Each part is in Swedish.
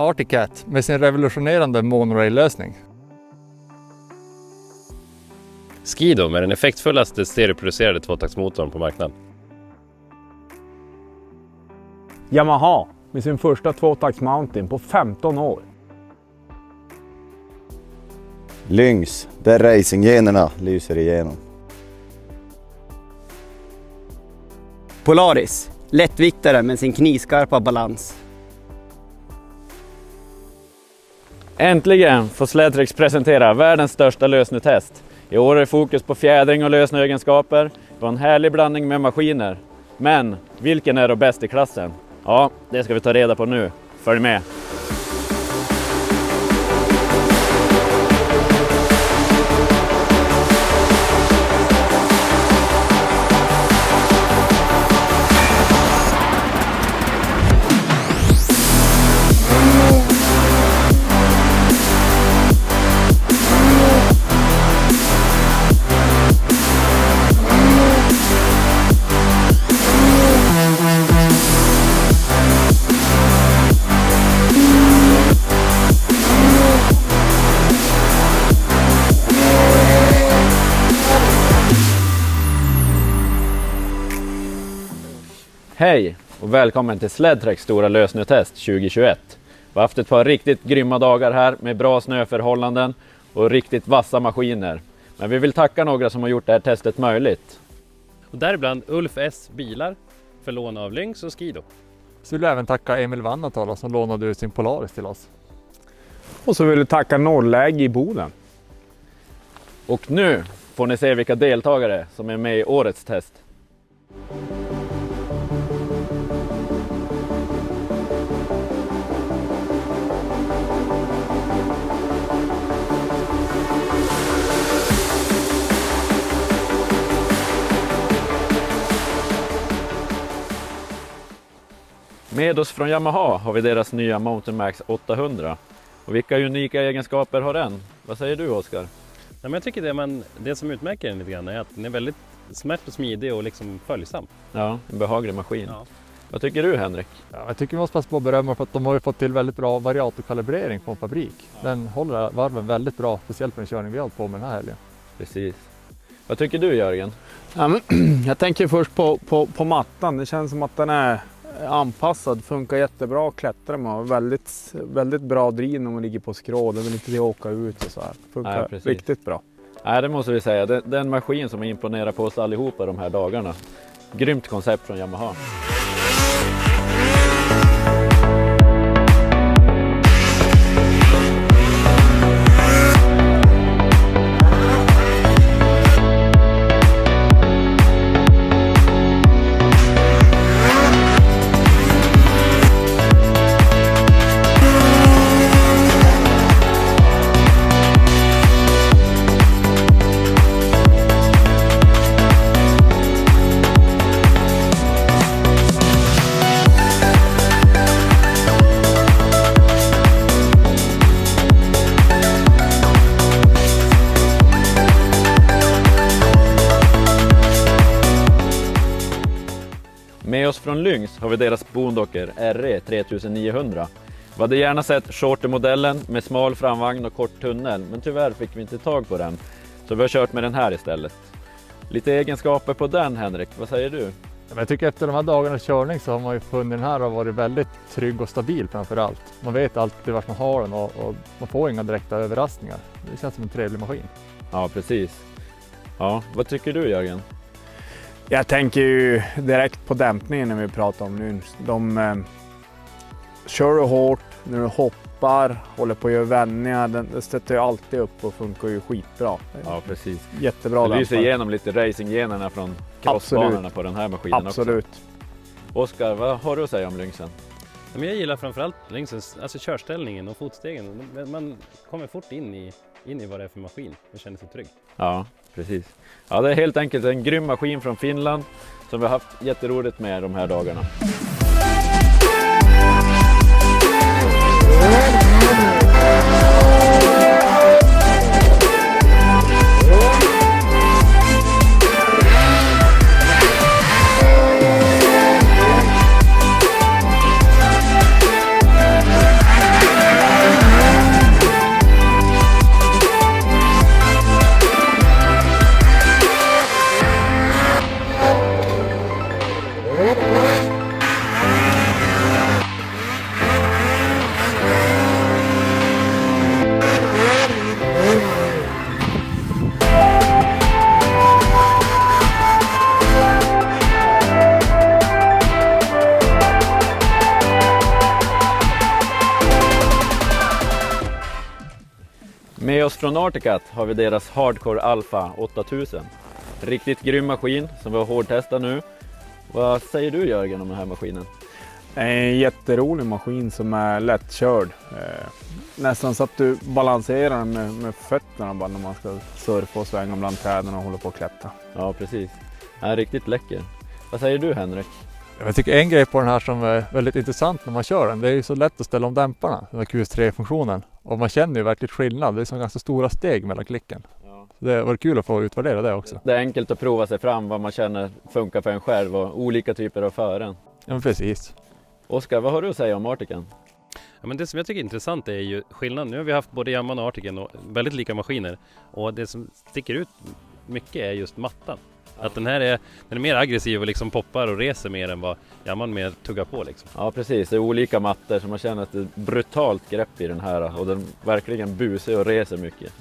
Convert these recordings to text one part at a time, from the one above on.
Arctic Cat med sin revolutionerande monorail-lösning. Skido med den effektfullaste stereoproducerade tvåtaktsmotorn på marknaden. Yamaha med sin första tvåtaktsmountain på 15 år. Lynx, där racinggenerna lyser igenom. Polaris, lättviktare med sin knivskarpa balans. Äntligen får Sledtrax presentera världens största lösnutest. I år är fokus på fjädring och lösneegenskaper. Det var en härlig blandning med maskiner. Men vilken är då bäst i klassen? Ja, det ska vi ta reda på nu. Följ med! Hej och välkommen till Sledtrax stora lösnutest 2021. Vi har haft ett par riktigt grymma dagar här med bra snöförhållanden och riktigt vassa maskiner. Men vi vill tacka några som har gjort det här testet möjligt. Och däribland Ulf S. Bilar för lån av Lynx och Skido. Så vill jag även tacka Emil Vannatala som lånade ut sin Polaris till oss. Och så vill du tacka Norrläge i Boden. Och nu får ni se vilka deltagare som är med i årets test. Med oss från Yamaha har vi deras nya Mountain Max 800. Och vilka unika egenskaper har den? Vad säger du, Oskar? Ja, men jag tycker det som utmärker den lite grann är att den är väldigt smärt och smidig och liksom följsam. Ja, en behaglig maskin. Ja. Vad tycker du, Henrik? Ja, jag tycker vi måste passa på att berömma för att de har ju fått till väldigt bra variatorkalibrering på en fabrik. Den håller varven väldigt bra, speciellt på den körning vi har hållit på med den här helgen. Precis. Vad tycker du, Jörgen? Ja, men, jag tänker först på mattan. Det känns som att den är anpassad, funkar jättebra att klättra med. Väldigt bra driv när man ligger på skrå. Det vill inte det åka ut och så här. Funkar riktigt bra. Nej, det måste vi säga. Det är en maskin som imponerar på oss allihopa de här dagarna. Grymt koncept från Yamaha. Med oss från Lynx har vi deras Boondocker RE 3900. Vi hade gärna sett shorter-modellen med smal framvagn och kort tunnel, men tyvärr fick vi inte tag på den. Så vi har kört med den här istället. Lite egenskaper på den, Henrik, vad säger du? Jag tycker efter de här dagarnas körning så har man ju funnit den här har varit väldigt trygg och stabil framför allt. Man vet alltid vart man har den och man får inga direkta överraskningar. Det känns som en trevlig maskin. Ja, precis. Ja, vad tycker du, Jörgen? Jag tänker ju direkt på dämpningen när vi pratar om nu. De kör du hårt när du hoppar, håller på att göra vändningar. Det stöter ju alltid upp och funkar ju skitbra. Ja, precis. Jättebra. Det lyser igenom lite racinggenerna från crossbanorna på den här maskinen. Absolut. Också. Oskar, vad har du att säga om Lynxen? Men jag gillar framförallt Lynxens, alltså körställningen och fotstegen. Man kommer fort in i vad det är för maskin och känner sig trygg. Ja, precis. Ja, det är helt enkelt en grym maskin från Finland som vi har haft jätteroligt med de här dagarna. oss från Articat har vi deras Hardcore Alpha 8000. Riktigt grym maskin som vi har hårdtestat nu. Vad säger du Jörgen om den här maskinen? En jätterolig maskin som är lättkörd. Nästan så att du balanserar den med fötterna bara när man ska surfa och svänga bland träden och hålla på och klättra. Ja, precis. Den är riktigt läcker. Vad säger du Henrik? Jag tycker en grej på den här som är väldigt intressant när man kör den, det är ju så lätt att ställa om dämparna, den här QS3-funktionen. Och man känner ju verkligen skillnad, det är så ganska stora steg mellan klicken. Ja. Så det var kul att få utvärdera det också. Det är enkelt att prova sig fram vad man känner funkar för en själv och olika typer av fören. Ja, men precis. Oskar, vad har du att säga om Artican? Ja, men det som jag tycker är intressant är ju skillnaden. Nu har vi haft både Yamaha och Artican och väldigt lika maskiner. Och det som sticker ut mycket är just mattan. Att den är mer aggressiv och liksom poppar och reser mer än vad Yamaha mer tuggar på liksom. Ja precis, det är olika mattor så man känner att det är ett brutalt grepp i den här och den verkligen busar och reser mycket.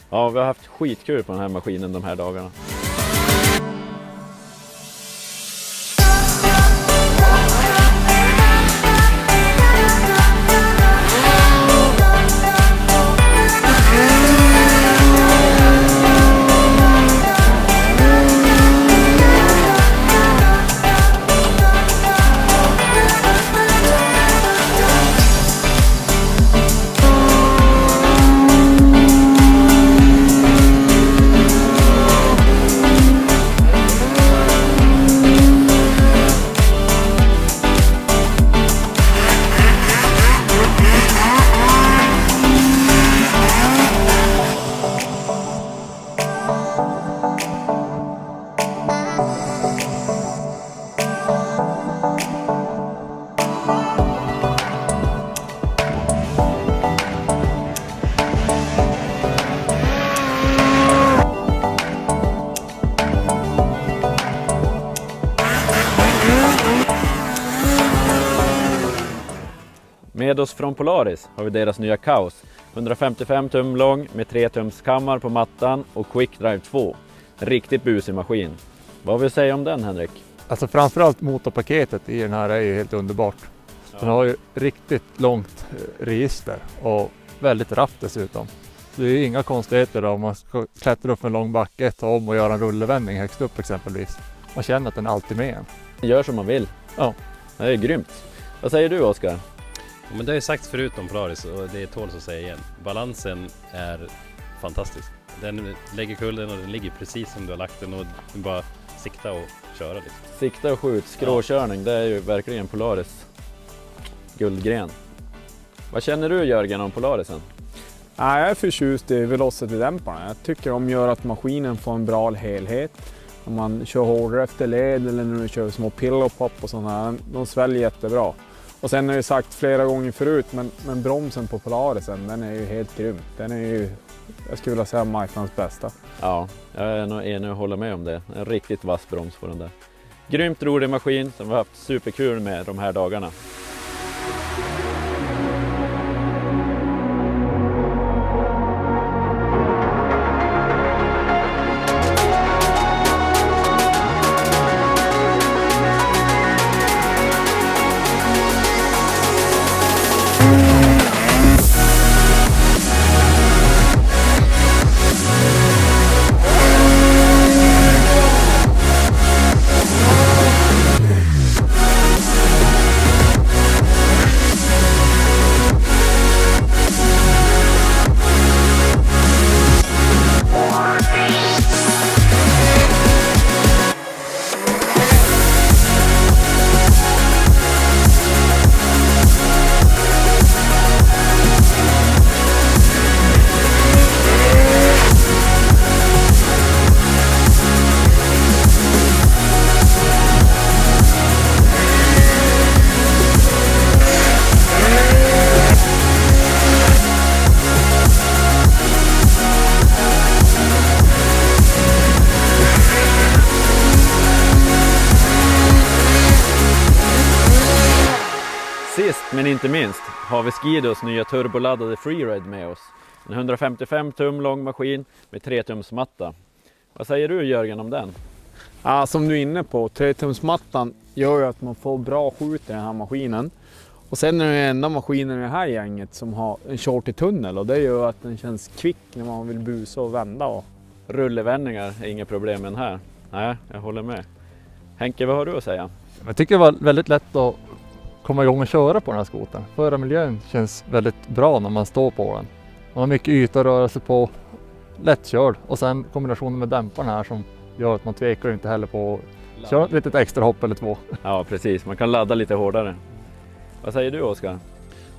Ja, vi har haft skitkul på den här maskinen de här dagarna. Med oss från Polaris har vi deras nya Kaos. 155 tum lång med 3 tums kammar på mattan och Quick Drive 2. Riktigt busig maskin. Vad vill du säga om den Henrik? Alltså framförallt motorpaketet i den här är ju helt underbart. Den har ju riktigt långt register och väldigt raft dessutom. Det är ju inga konstigheter om man ska klättra upp en lång backe, ta om och göra en rullevändning högst upp exempelvis. Man känner att den är alltid med en. Gör som man vill. Ja. Det är grymt. Vad säger du Oskar? Ja, men det har ju sagts förut om Polaris och det tål att säga igen. Balansen är fantastisk. Den lägger kullen och den ligger precis som du har lagt den och du bara sikta och köra liksom. Sikta och skjut, skråkörning, det är ju verkligen Polaris guldgren. Vad känner du Jörgen om Polarisen? Jag är förtjust i velocity-dämparna. Jag tycker de gör att maskinen får en bra helhet. Om man kör hårdare efter led eller när du kör små pillow-pop och sådana här, de sväljer jättebra. Och sen har jag sagt flera gånger förut, men bromsen på Polarisen, den är ju helt grym. Den är ju, jag skulle vilja säga, marknadens bästa. Ja, jag är nog enig och håller med om det. En riktigt vass broms på den där. Grymt rolig maskin som vi har haft superkul med de här dagarna. Sist men inte minst har vi Skidos nya turboladdade Freeride med oss. En 155 tum lång maskin med 3 tums matta. Vad säger du Jörgen om den? Ja, som du är inne på, 3-tumsmattan gör ju att man får bra skjut i den här maskinen. Och sen är det enda maskinen i det här gänget som har en shorty tunnel och det gör att den känns kvick när man vill busa och vända. Och... Rullevändningar är inga problem med den här. Nej, jag håller med. Henke, vad har du att säga? Jag tycker det var väldigt lätt att komma igång och köra på den här skotern. Förarmiljön känns väldigt bra när man står på den. Man har mycket yta att röra sig på, lättkörd och sen kombinationen med dämparna här som gör att man tvekar inte heller på att köra ett litet extra hopp eller två. Ja, precis. Man kan ladda lite hårdare. Vad säger du, Oskar?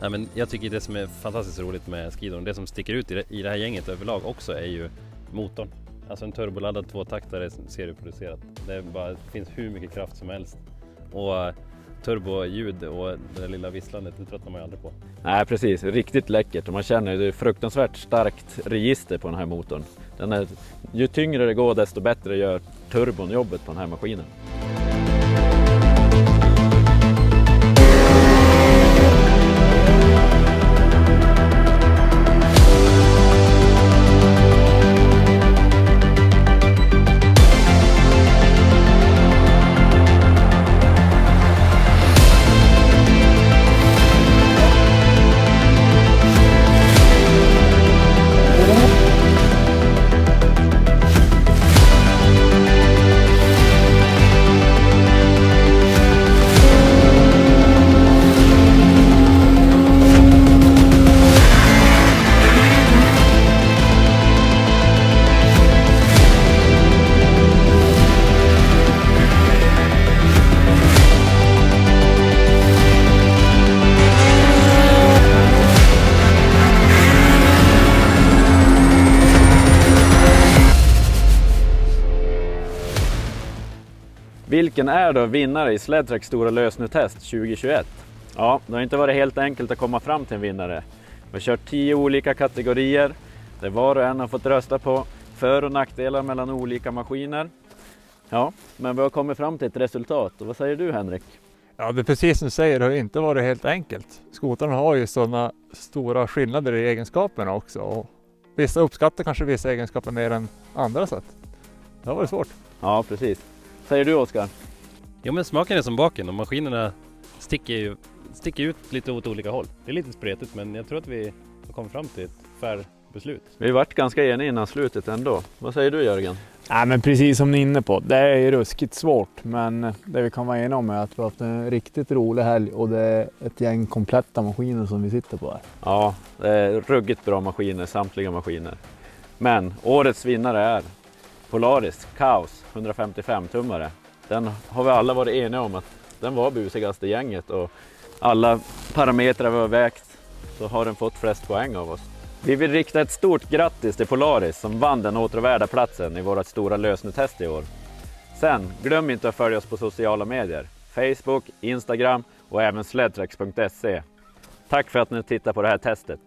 Nej, men jag tycker det som är fantastiskt roligt med skidon, det som sticker ut i det här gänget överlag också är ju motorn. Alltså en turboladdad tvåtaktare serieproducerat. Det finns hur mycket kraft som helst. Och turboljud och det där lilla visslandet, det tröttnar man ju aldrig på. Nej, precis. Riktigt läckert. Och man känner det är fruktansvärt starkt register på den här motorn. Ju tyngre det går, desto bättre gör turbon jobbet på den här maskinen. Vilken är då vinnare i Sledtrack Stora Lösnutest 2021? Ja, det har inte varit helt enkelt att komma fram till en vinnare. Vi har kört 10 olika kategorier där var och en har fått rösta på för- och nackdelar mellan olika maskiner. Ja, men vi har kommit fram till ett resultat. Och vad säger du, Henrik? Ja, det är precis som du säger, det har inte varit helt enkelt. Skotarna har ju sådana stora skillnader i egenskaperna också. Och vissa uppskattar kanske vissa egenskaper mer än andra sätt. Det har varit svårt. Ja, precis. Säger du, Oskar? Jo, men smaken är som baken och maskinerna sticker ut lite åt olika håll. Det är lite spretigt, men jag tror att vi har kommit fram till ett fair beslut. Vi har varit ganska eniga innan slutet ändå. Vad säger du, Jörgen? Nej, men precis som ni är inne på, det är ju ruskigt svårt, men det vi kan vara eniga om är att vi har haft en riktigt rolig helg och det är ett gäng kompletta maskiner som vi sitter på här. Ja, det är ruggigt bra maskiner, samtliga maskiner. Men årets vinnare är Polaris Kaos 155-tummare. Den har vi alla varit eniga om att den var busigast i gänget och alla parametrar vi har vägt så har den fått flest poäng av oss. Vi vill rikta ett stort grattis till Polaris som vann den åtråvärda platsen i vårt stora lösnutest i år. Sen, glöm inte att följa oss på sociala medier. Facebook, Instagram och även sledtrax.se. Tack för att ni tittar på det här testet.